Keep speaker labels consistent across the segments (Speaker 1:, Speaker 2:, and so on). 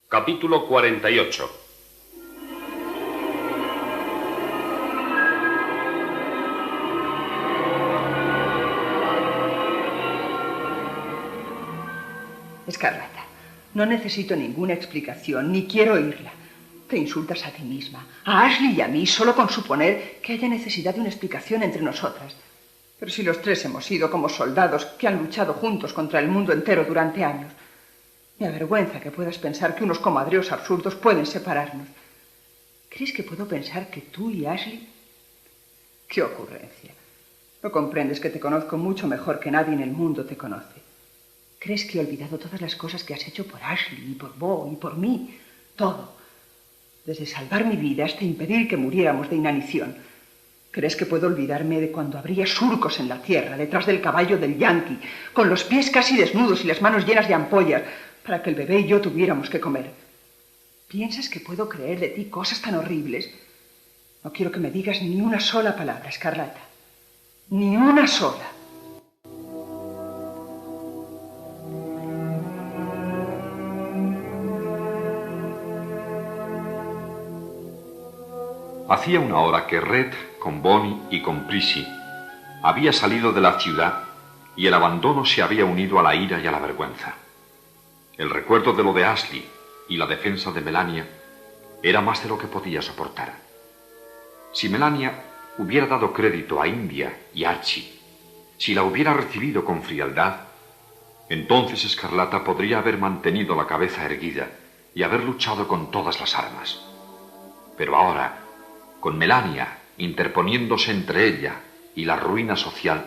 Speaker 1: Capítulo 48.
Speaker 2: Escarlata, no necesito ninguna explicación, ni quiero oírla. Te insultas a ti misma, a Ashley y a mí, solo con suponer que haya necesidad de una explicación entre nosotras. Pero si los tres hemos sido como soldados que han luchado juntos contra el mundo entero durante años, me avergüenza que puedas pensar que unos comadreos absurdos pueden separarnos. ¿Crees que puedo pensar que tú y Ashley? ¡Qué ocurrencia! No comprendes que te conozco mucho mejor que nadie en el mundo te conoce. ¿Crees que he olvidado todas las cosas que has hecho por Ashley, y por Bo, y por mí? Todo. Desde salvar mi vida hasta impedir que muriéramos de inanición. ¿Crees que puedo olvidarme de cuando abría surcos en la tierra, detrás del caballo del Yankee, con los pies casi desnudos y las manos llenas de ampollas, para que el bebé y yo tuviéramos que comer? ¿Piensas que puedo creer de ti cosas tan horribles? No quiero que me digas ni una sola palabra, Escarlata. Ni una sola.
Speaker 3: Hacía una hora que Red, con Bonnie y con Prissy, había salido de la ciudad y el abandono se había unido a la ira y a la vergüenza. El recuerdo de lo de Ashley y la defensa de Melania era más de lo que podía soportar. Si Melania hubiera dado crédito a India y Archie, si la hubiera recibido con frialdad, entonces Escarlata podría haber mantenido la cabeza erguida y haber luchado con todas las armas. Pero ahora, con Melania interponiéndose entre ella y la ruina social,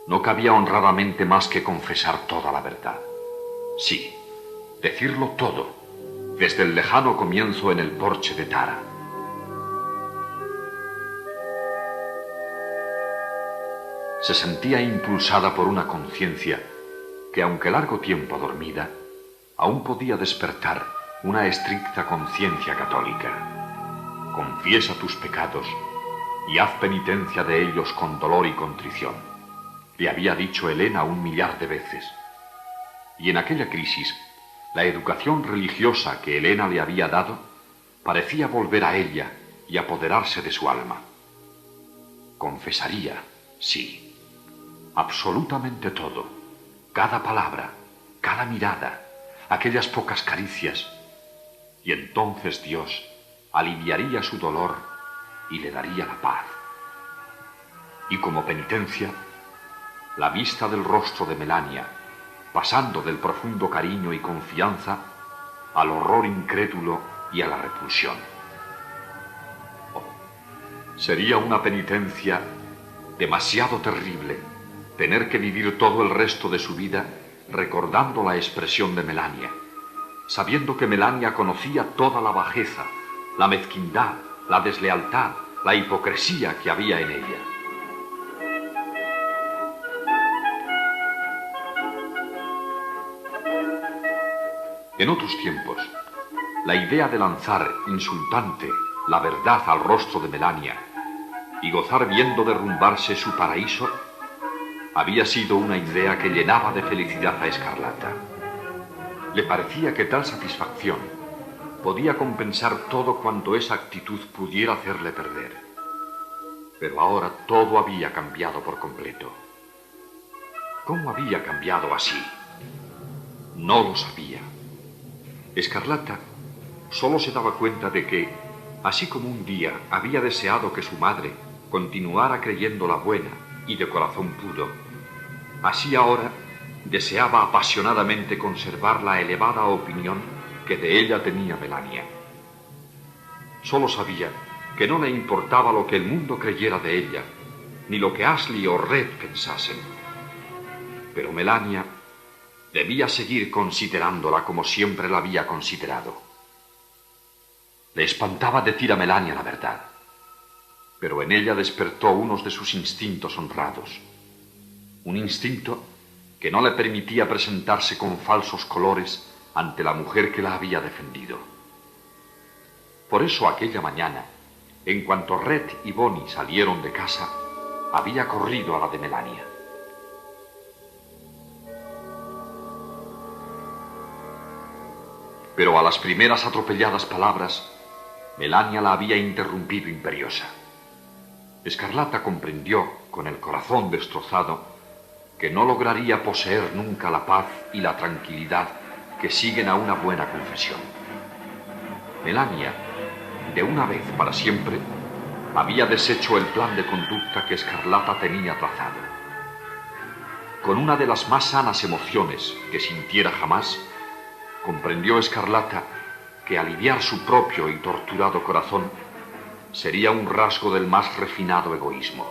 Speaker 3: no cabía honradamente más que confesar toda la verdad. Sí, decirlo todo, desde el lejano comienzo en el porche de Tara. Se sentía impulsada por una conciencia que, aunque largo tiempo dormida, aún podía despertar una estricta conciencia católica. Confiesa tus pecados y haz penitencia de ellos con dolor y contrición, le había dicho Helena 1 millar de veces. Y en aquella crisis, la educación religiosa que Helena le había dado parecía volver a ella y apoderarse de su alma. Confesaría, sí, absolutamente todo, cada palabra, cada mirada, aquellas pocas caricias, y entonces Dios aliviaría su dolor y le daría la paz. Y como penitencia, la vista del rostro de Melania, pasando del profundo cariño y confianza al horror incrédulo y a la repulsión. Oh, sería una penitencia demasiado terrible tener que vivir todo el resto de su vida recordando la expresión de Melania, sabiendo que Melania conocía toda la bajeza, la mezquindad, la deslealtad, la hipocresía que había en ella. En otros tiempos, la idea de lanzar insultante la verdad al rostro de Melania y gozar viendo derrumbarse su paraíso había sido una idea que llenaba de felicidad a Escarlata. Le parecía que tal satisfacción podía compensar todo cuanto esa actitud pudiera hacerle perder. Pero ahora todo había cambiado por completo. ¿Cómo había cambiado así? No lo sabía. Escarlata solo se daba cuenta de que, así como un día había deseado que su madre continuara creyéndola buena y de corazón puro, así ahora deseaba apasionadamente conservar la elevada opinión que de ella tenía Melania. Solo sabía que no le importaba lo que el mundo creyera de ella, ni lo que Ashley o Red pensasen. Pero Melania debía seguir considerándola como siempre la había considerado. Le espantaba decir a Melania la verdad, pero en ella despertó uno de sus instintos honrados, un instinto que no le permitía presentarse con falsos colores ante la mujer que la había defendido. Por eso aquella mañana, en cuanto Red y Bonnie salieron de casa, había corrido a la de Melania. Pero a las primeras atropelladas palabras, Melania la había interrumpido imperiosa. Escarlata comprendió, con el corazón destrozado, que no lograría poseer nunca la paz y la tranquilidad que siguen a una buena confesión. Melania, de una vez para siempre, había deshecho el plan de conducta que Escarlata tenía trazado. Con una de las más sanas emociones que sintiera jamás, comprendió Escarlata que aliviar su propio y torturado corazón sería un rasgo del más refinado egoísmo.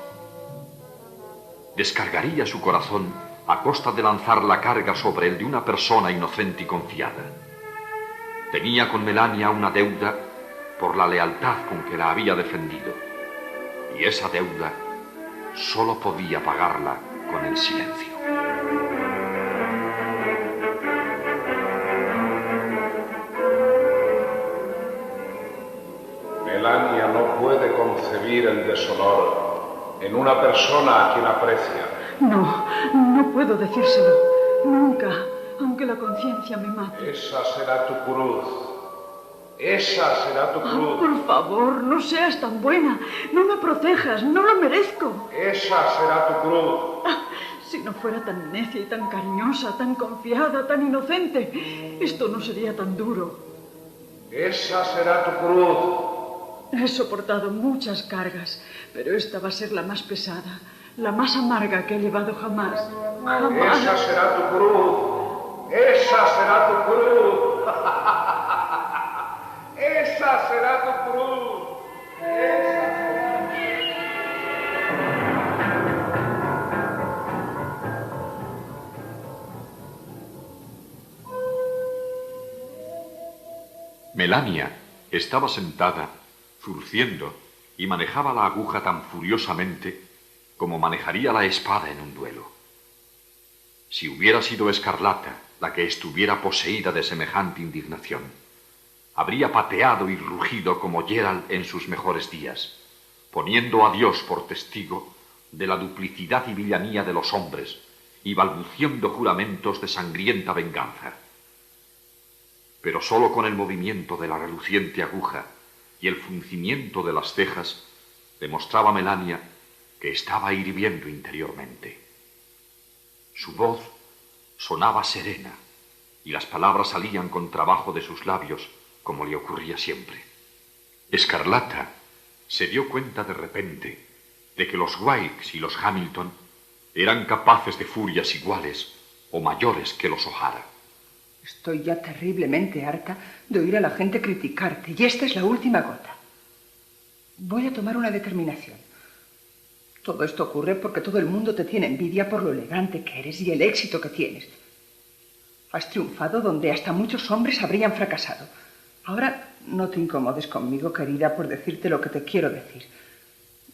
Speaker 3: Descargaría su corazón a costa de lanzar la carga sobre el de una persona inocente y confiada. Tenía con Melania una deuda por la lealtad con que la había defendido, y esa deuda solo podía pagarla con el silencio.
Speaker 4: Melania no puede concebir el deshonor en una persona a quien aprecia.
Speaker 5: No, no puedo decírselo. Nunca, aunque la conciencia me mate.
Speaker 4: Esa será tu cruz. Esa será tu cruz.
Speaker 5: Por favor, no seas tan buena. No me protejas, no lo merezco.
Speaker 4: Esa será tu cruz.
Speaker 5: Si no fuera tan necia y tan cariñosa, tan confiada, tan inocente, esto no sería tan duro.
Speaker 4: Esa será tu cruz.
Speaker 5: He soportado muchas cargas, pero esta va a ser la más pesada, la más amarga que he llevado jamás. Jamás.
Speaker 4: Esa será tu cruz. Esa será tu cruz. Esa será tu cruz.
Speaker 3: Melania estaba sentada, zurciendo, y manejaba la aguja tan furiosamente como manejaría la espada en un duelo. Si hubiera sido Escarlata la que estuviera poseída de semejante indignación, habría pateado y rugido como Geralt en sus mejores días, poniendo a Dios por testigo de la duplicidad y villanía de los hombres y balbuciendo juramentos de sangrienta venganza. Pero sólo con el movimiento de la reluciente aguja y el fruncimiento de las cejas demostraba Melania que estaba hirviendo interiormente. Su voz sonaba serena y las palabras salían con trabajo de sus labios, como le ocurría siempre. Escarlata se dio cuenta de repente de que los Wilkes y los Hamilton eran capaces de furias iguales o mayores que los O'Hara.
Speaker 2: Estoy ya terriblemente harta de oír a la gente criticarte, y esta es la última gota. Voy a tomar una determinación. Todo esto ocurre porque todo el mundo te tiene envidia por lo elegante que eres y el éxito que tienes. Has triunfado donde hasta muchos hombres habrían fracasado. Ahora no te incomodes conmigo, querida, por decirte lo que te quiero decir.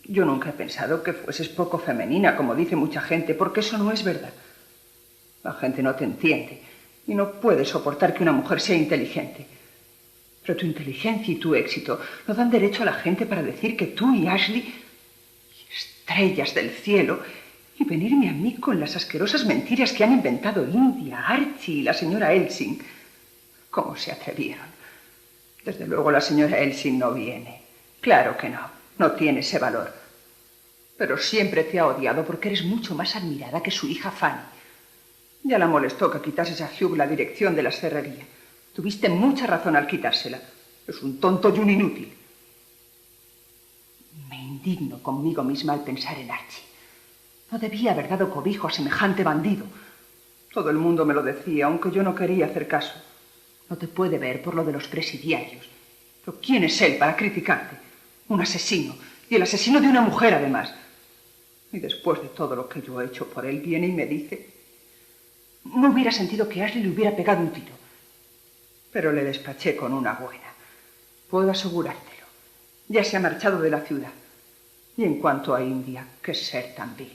Speaker 2: Yo nunca he pensado que fueses poco femenina, como dice mucha gente, porque eso no es verdad. La gente no te entiende y no puede soportar que una mujer sea inteligente. Pero tu inteligencia y tu éxito no dan derecho a la gente para decir que tú y Ashley, estrellas del cielo, y venirme a mí con las asquerosas mentiras que han inventado India, Archie y la señora Elsing. ¿Cómo se atrevieron? Desde luego la señora Elsing no viene. Claro que no, no tiene ese valor. Pero siempre te ha odiado porque eres mucho más admirada que su hija Fanny. Ya la molestó que quitases a Hugh la dirección de la serrería. Tuviste mucha razón al quitársela. Es un tonto y un inútil. Me indigno conmigo misma al pensar en Archie. No debía haber dado cobijo a semejante bandido. Todo el mundo me lo decía, aunque yo no quería hacer caso. No te puede ver por lo de los presidiarios. Pero ¿quién es él para criticarte? Un asesino. Y el asesino de una mujer, además. Y después de todo lo que yo he hecho por él, viene y me dice... No hubiera sentido que Ashley le hubiera pegado un tiro. Pero le despaché con una buena. Puedo asegurártelo. Ya se ha marchado de la ciudad. Y en cuanto a India, qué ser tan vil.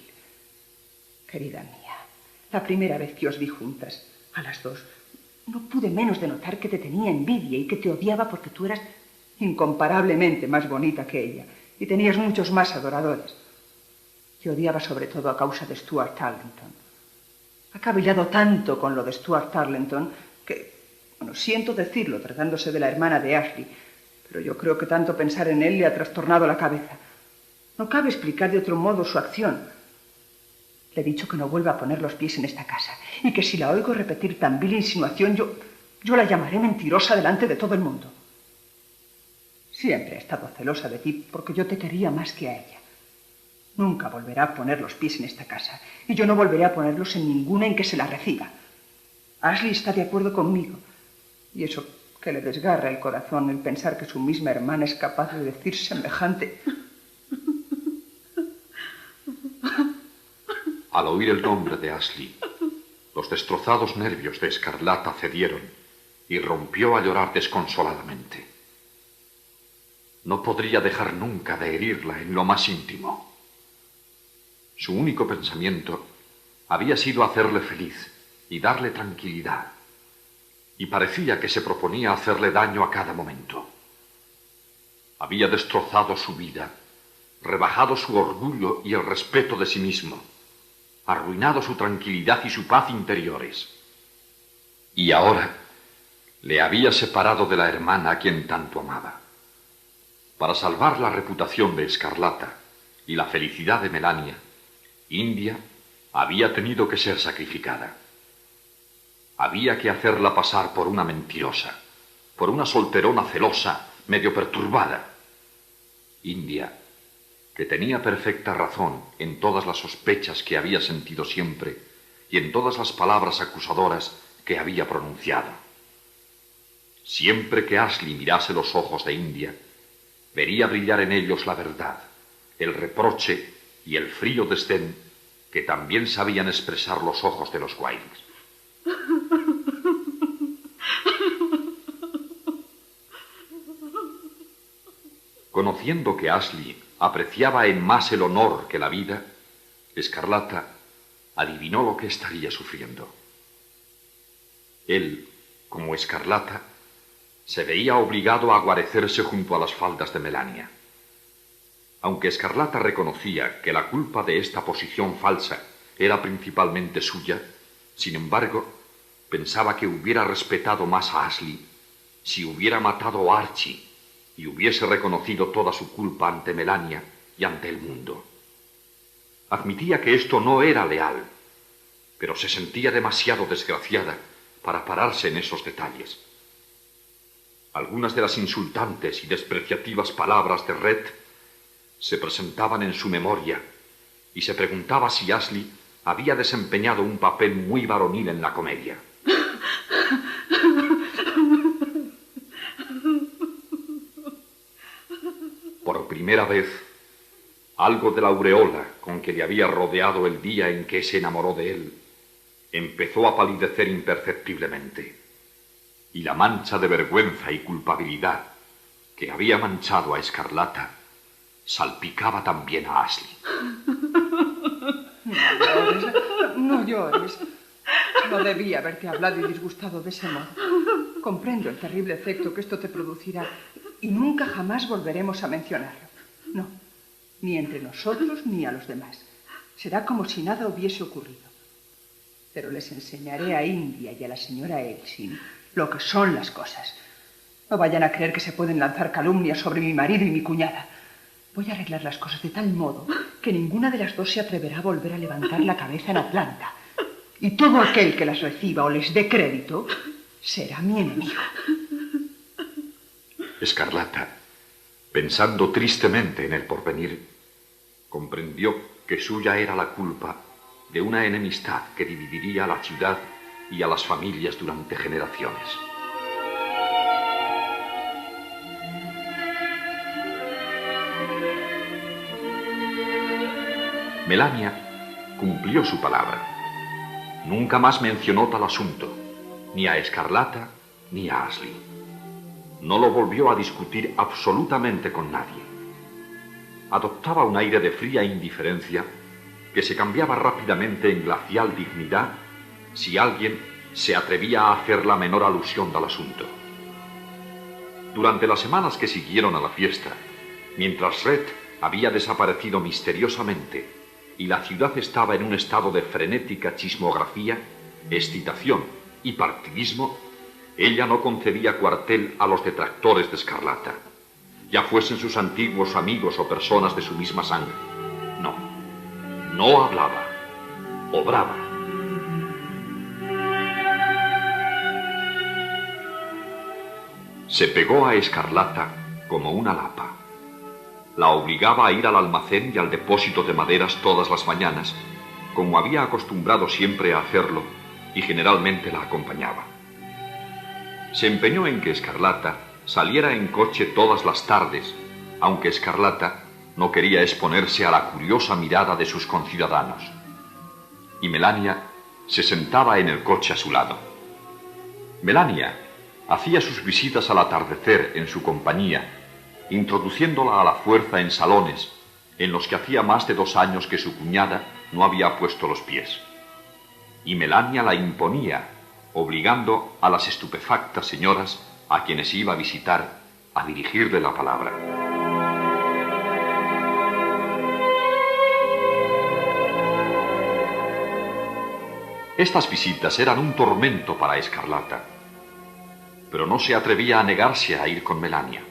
Speaker 2: Querida mía, la primera vez que os vi juntas, a las dos, no pude menos de notar que te tenía envidia y que te odiaba porque tú eras incomparablemente más bonita que ella y tenías muchos más adoradores. Te odiaba sobre todo a causa de Stuart Tarleton. Ha cavilado tanto con lo de Stuart Tarleton que Bueno, siento decirlo tratándose de la hermana de Ashley, pero yo creo que tanto pensar en él le ha trastornado la cabeza. No cabe explicar de otro modo su acción. Le he dicho que no vuelva a poner los pies en esta casa y que si la oigo repetir tan vil insinuación, yo la llamaré mentirosa delante de todo el mundo. Siempre he estado celosa de ti porque yo te quería más que a ella. Nunca volverá a poner los pies en esta casa y yo no volveré a ponerlos en ninguna en que se la reciba. Ashley está de acuerdo conmigo y eso que le desgarra el corazón el pensar que su misma hermana es capaz de decir semejante.
Speaker 3: Al oír el nombre de Ashley, los destrozados nervios de Escarlata cedieron y rompió a llorar desconsoladamente. No podría dejar nunca de herirla en lo más íntimo. Su único pensamiento había sido hacerle feliz y darle tranquilidad, y parecía que se proponía hacerle daño a cada momento. Había destrozado su vida, rebajado su orgullo y el respeto de sí mismo, arruinado su tranquilidad y su paz interiores. Y ahora le había separado de la hermana a quien tanto amaba. Para salvar la reputación de Escarlata y la felicidad de Melania, India había tenido que ser sacrificada. Había que hacerla pasar por una mentirosa, por una solterona celosa, medio perturbada. India, que tenía perfecta razón en todas las sospechas que había sentido siempre y en todas las palabras acusadoras que había pronunciado. Siempre que Ashley mirase los ojos de India, vería brillar en ellos la verdad, el reproche y el frío desdén que también sabían expresar los ojos de los Wildes. Conociendo que Ashley apreciaba en más el honor que la vida, Escarlata adivinó lo que estaría sufriendo. Él, como Escarlata, se veía obligado a guarecerse junto a las faldas de Melania. Aunque Escarlata reconocía que la culpa de esta posición falsa era principalmente suya, sin embargo, pensaba que hubiera respetado más a Ashley si hubiera matado a Archie y hubiese reconocido toda su culpa ante Melania y ante el mundo. Admitía que esto no era leal, pero se sentía demasiado desgraciada para pararse en esos detalles. Algunas de las insultantes y despreciativas palabras de Red se presentaban en su memoria y se preguntaba si Ashley había desempeñado un papel muy varonil en la comedia. Por primera vez, algo de la aureola con que le había rodeado el día en que se enamoró de él empezó a palidecer imperceptiblemente, y la mancha de vergüenza y culpabilidad que había manchado a Escarlata salpicaba también a Ashley.
Speaker 2: No llores. No debía haberte hablado y disgustado de ese modo. Comprendo el terrible efecto que esto te producirá y nunca jamás volveremos a mencionarlo. No, ni entre nosotros ni a los demás. Será como si nada hubiese ocurrido. Pero les enseñaré a India y a la señora Elsin lo que son las cosas. No vayan a creer que se pueden lanzar calumnias sobre mi marido y mi cuñada. Voy a arreglar las cosas de tal modo que ninguna de las dos se atreverá a volver a levantar la cabeza en Atlanta. Y todo aquel que las reciba o les dé crédito será mi enemigo.
Speaker 3: Escarlata, pensando tristemente en el porvenir, comprendió que suya era la culpa de una enemistad que dividiría a la ciudad y a las familias durante generaciones. Melania cumplió su palabra. Nunca más mencionó tal asunto, ni a Escarlata ni a Ashley. No lo volvió a discutir absolutamente con nadie. Adoptaba un aire de fría indiferencia que se cambiaba rápidamente en glacial dignidad si alguien se atrevía a hacer la menor alusión al asunto. Durante las semanas que siguieron a la fiesta, mientras Red había desaparecido misteriosamente y la ciudad estaba en un estado de frenética chismografía, excitación y partidismo, ella no concedía cuartel a los detractores de Escarlata, ya fuesen sus antiguos amigos o personas de su misma sangre. No hablaba, obraba. Se pegó a Escarlata como una lapa. La obligaba a ir al almacén y al depósito de maderas todas las mañanas, como había acostumbrado siempre a hacerlo, y generalmente la acompañaba. Se empeñó en que Escarlata saliera en coche todas las tardes, aunque Escarlata no quería exponerse a la curiosa mirada de sus conciudadanos. Y Melania se sentaba en el coche a su lado. Melania hacía sus visitas al atardecer en su compañía, introduciéndola a la fuerza en salones en los que hacía más de 2 años que su cuñada no había puesto los pies. Y Melania la imponía, obligando a las estupefactas señoras a quienes iba a visitar a dirigirle la palabra. Estas visitas eran un tormento para Escarlata, pero no se atrevía a negarse a ir con Melania.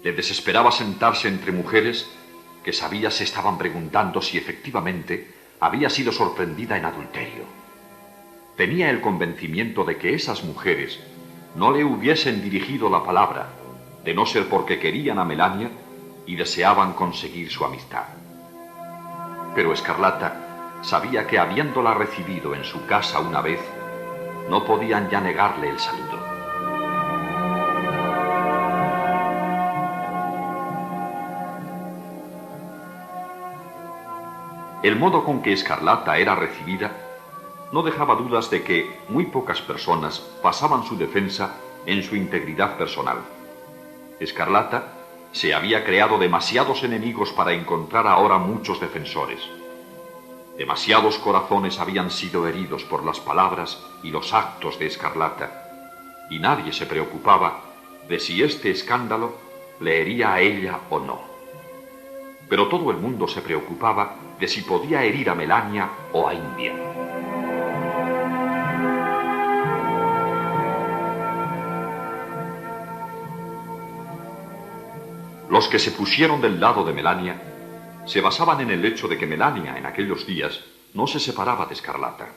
Speaker 3: Le desesperaba sentarse entre mujeres que sabía se estaban preguntando si efectivamente había sido sorprendida en adulterio. Tenía el convencimiento de que esas mujeres no le hubiesen dirigido la palabra, de no ser porque querían a Melania y deseaban conseguir su amistad. Pero Escarlata sabía que habiéndola recibido en su casa una vez, no podían ya negarle el saludo. El modo con que Escarlata era recibida no dejaba dudas de que muy pocas personas pasaban su defensa en su integridad personal. Escarlata se había creado demasiados enemigos para encontrar ahora muchos defensores. Demasiados corazones habían sido heridos por las palabras y los actos de Escarlata, y nadie se preocupaba de si este escándalo le hería a ella o no. Pero todo el mundo se preocupaba de si podía herir a Melania o a India. Los que se pusieron del lado de Melania se basaban en el hecho de que Melania en aquellos días no se separaba de Escarlata.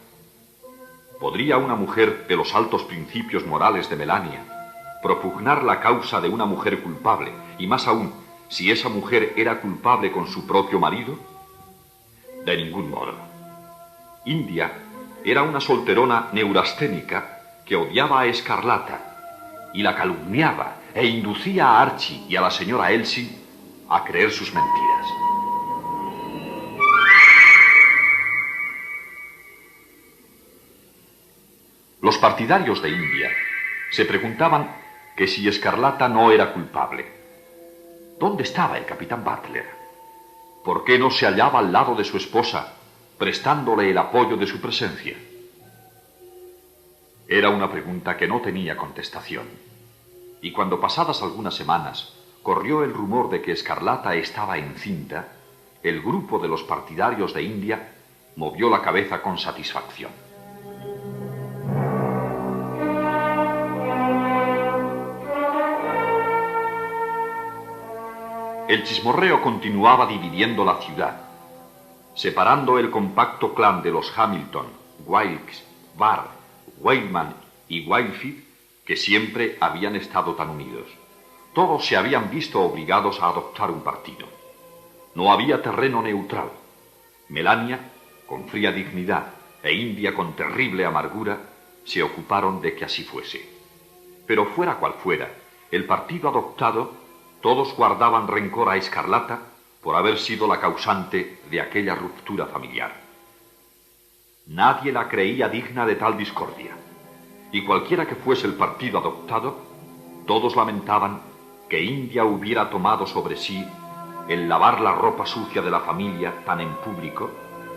Speaker 3: ¿Podría una mujer de los altos principios morales de Melania propugnar la causa de una mujer culpable, y más aún, si esa mujer era culpable con su propio marido? De ningún modo. India era una solterona neurasténica que odiaba a Escarlata y la calumniaba e inducía a Archie y a la señora Elsie a creer sus mentiras. Los partidarios de India se preguntaban que si Escarlata no era culpable. ¿Dónde estaba el capitán Butler? ¿Por qué no se hallaba al lado de su esposa, prestándole el apoyo de su presencia? Era una pregunta que no tenía contestación. Y cuando pasadas algunas semanas corrió el rumor de que Escarlata estaba encinta, el grupo de los partidarios de India movió la cabeza con satisfacción. El chismorreo continuaba dividiendo la ciudad, separando el compacto clan de los Hamilton, Wilkes, Barr, Weyman y Wildfield, que siempre habían estado tan unidos. Todos se habían visto obligados a adoptar un partido. No había terreno neutral. Melania, con fría dignidad, e India, con terrible amargura, se ocuparon de que así fuese. Pero fuera cual fuera, el partido adoptado, todos guardaban rencor a Escarlata por haber sido la causante de aquella ruptura familiar. Nadie la creía digna de tal discordia, y cualquiera que fuese el partido adoptado, todos lamentaban que India hubiera tomado sobre sí el lavar la ropa sucia de la familia tan en público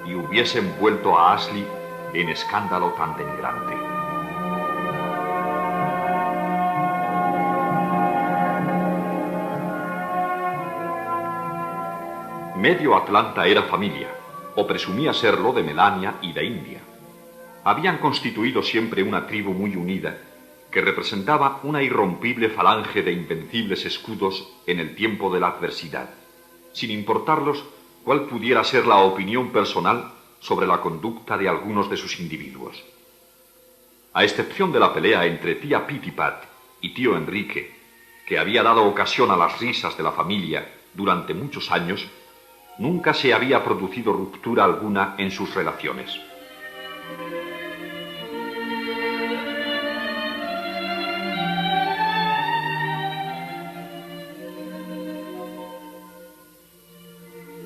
Speaker 3: y hubiese envuelto a Ashley en escándalo tan denigrante. Medio Atlanta era familia, o presumía serlo, de Melania y de India. Habían constituido siempre una tribu muy unida, que representaba una irrompible falange de invencibles escudos en el tiempo de la adversidad, sin importarlos cuál pudiera ser la opinión personal sobre la conducta de algunos de sus individuos. A excepción de la pelea entre tía Pitipat y tío Enrique, que había dado ocasión a las risas de la familia durante muchos años, nunca se había producido ruptura alguna en sus relaciones.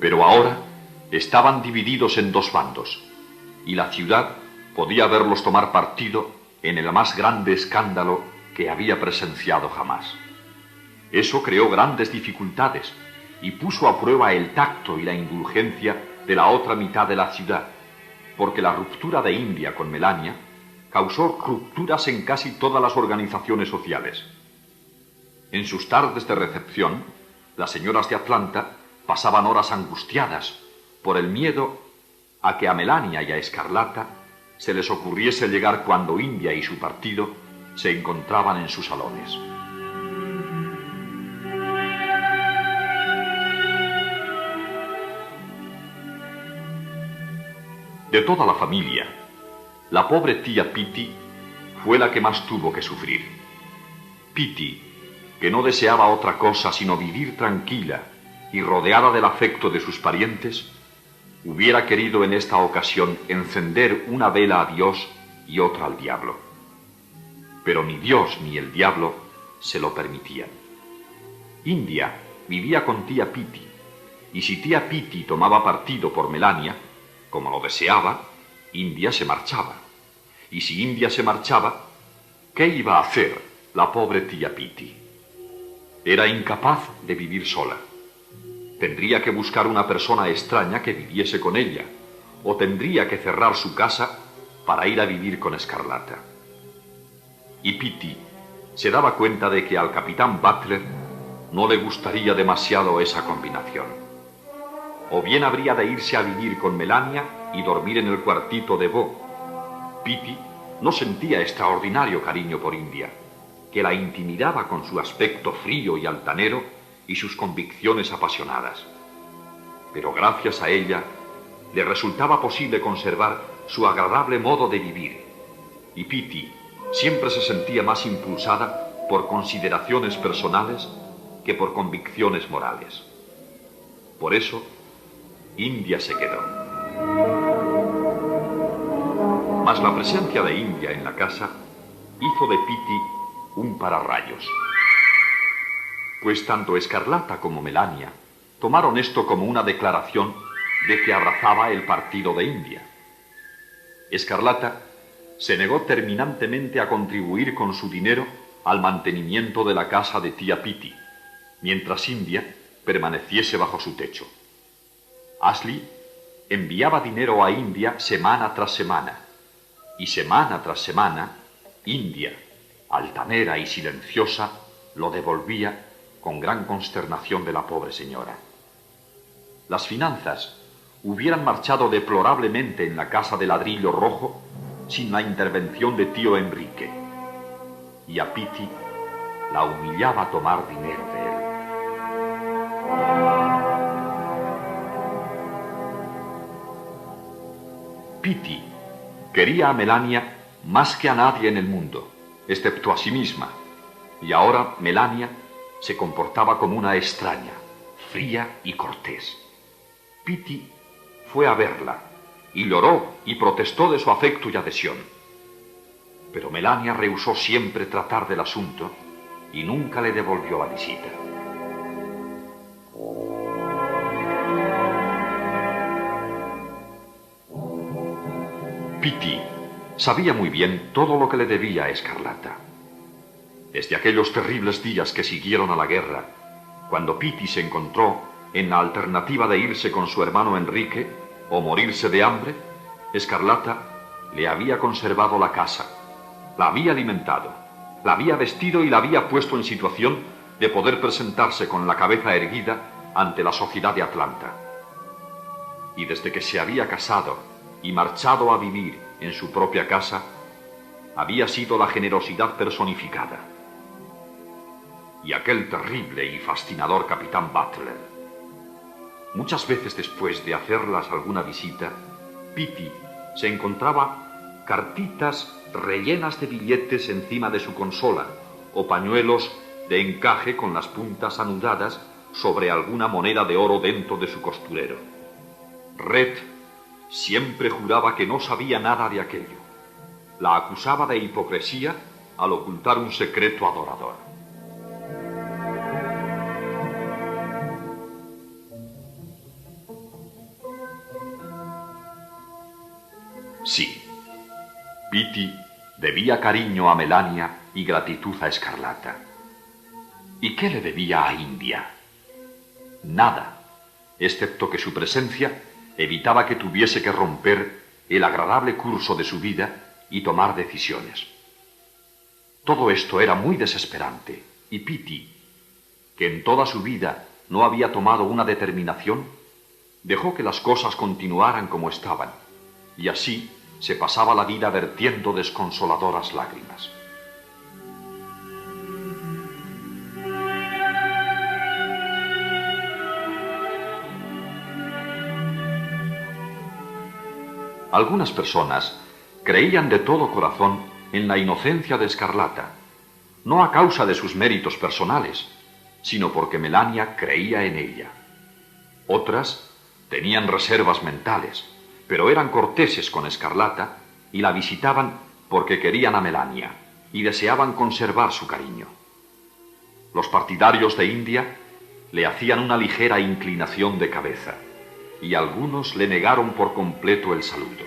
Speaker 3: Pero ahora estaban divididos en dos bandos, y la ciudad podía verlos tomar partido en el más grande escándalo que había presenciado jamás. Eso creó grandes dificultades y puso a prueba el tacto y la indulgencia de la otra mitad de la ciudad, porque la ruptura de India con Melania causó rupturas en casi todas las organizaciones sociales. En sus tardes de recepción, las señoras de Atlanta pasaban horas angustiadas por el miedo a que a Melania y a Escarlata se les ocurriese llegar cuando India y su partido se encontraban en sus salones. De toda la familia, la pobre tía Piti fue la que más tuvo que sufrir. Piti, que no deseaba otra cosa sino vivir tranquila y rodeada del afecto de sus parientes, hubiera querido en esta ocasión encender una vela a Dios y otra al diablo. Pero ni Dios ni el diablo se lo permitían. India vivía con tía Piti, y si tía Piti tomaba partido por Melania, como lo deseaba, India se marchaba. Y si India se marchaba, ¿qué iba a hacer la pobre tía Piti? Era incapaz de vivir sola. Tendría que buscar una persona extraña que viviese con ella, o tendría que cerrar su casa para ir a vivir con Escarlata. Y Piti se daba cuenta de que al capitán Butler no le gustaría demasiado esa combinación. O bien habría de irse a vivir con Melania y dormir en el cuartito de Bo. Piti no sentía extraordinario cariño por India, que la intimidaba con su aspecto frío y altanero y sus convicciones apasionadas. Pero gracias a ella le resultaba posible conservar su agradable modo de vivir, y Piti siempre se sentía más impulsada por consideraciones personales que por convicciones morales. Por eso, India se quedó. Mas la presencia de India en la casa hizo de Piti un pararrayos. Pues tanto Escarlata como Melania tomaron esto como una declaración de que abrazaba el partido de India. Escarlata se negó terminantemente a contribuir con su dinero al mantenimiento de la casa de tía Piti, mientras India permaneciese bajo su techo. Ashley enviaba dinero a India semana tras semana, y semana tras semana, India, altanera y silenciosa, lo devolvía con gran consternación de la pobre señora. Las finanzas hubieran marchado deplorablemente en la casa de ladrillo rojo sin la intervención de tío Enrique, y a Piti la humillaba tomar dinero de él. Piti quería a Melania más que a nadie en el mundo, excepto a sí misma, y ahora Melania se comportaba como una extraña, fría y cortés. Piti fue a verla y lloró y protestó de su afecto y adhesión. Pero Melania rehusó siempre tratar del asunto y nunca le devolvió la visita. Piti sabía muy bien todo lo que le debía a Escarlata. Desde aquellos terribles días que siguieron a la guerra, cuando Piti se encontró en la alternativa de irse con su hermano Enrique o morirse de hambre, Escarlata le había conservado la casa, la había alimentado, la había vestido y la había puesto en situación de poder presentarse con la cabeza erguida ante la sociedad de Atlanta. Y desde que se había casado y marchado a vivir en su propia casa, había sido la generosidad personificada. Y aquel terrible y fascinador capitán Butler. Muchas veces después de hacerlas alguna visita, Petey se encontraba cartitas rellenas de billetes encima de su consola o pañuelos de encaje con las puntas anudadas sobre alguna moneda de oro dentro de su costurero. Red siempre juraba que no sabía nada de aquello. La acusaba de hipocresía al ocultar un secreto adorador. Sí, Petey debía cariño a Melania y gratitud a Escarlata. ¿Y qué le debía a India? Nada, excepto que su presencia evitaba que tuviese que romper el agradable curso de su vida y tomar decisiones. Todo esto era muy desesperante, y Petey, que en toda su vida no había tomado una determinación, dejó que las cosas continuaran como estaban, y así se pasaba la vida vertiendo desconsoladoras lágrimas. Algunas personas creían de todo corazón en la inocencia de Escarlata, no a causa de sus méritos personales, sino porque Melania creía en ella. Otras tenían reservas mentales, pero eran corteses con Escarlata y la visitaban porque querían a Melania y deseaban conservar su cariño. Los partidarios de India le hacían una ligera inclinación de cabeza y algunos le negaron por completo el saludo.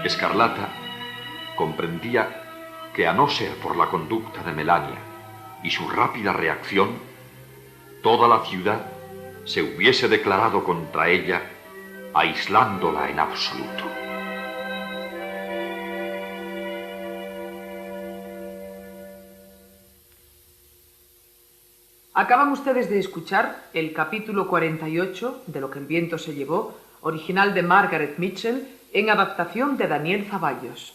Speaker 3: Escarlata comprendía que, a no ser por la conducta de Melania y su rápida reacción, toda la ciudad se hubiese declarado contra ella, aislándola en absoluto.
Speaker 6: Acaban ustedes de escuchar el capítulo 48 de Lo que el viento se llevó, original de Margaret Mitchell, en adaptación de Daniel Zaballos.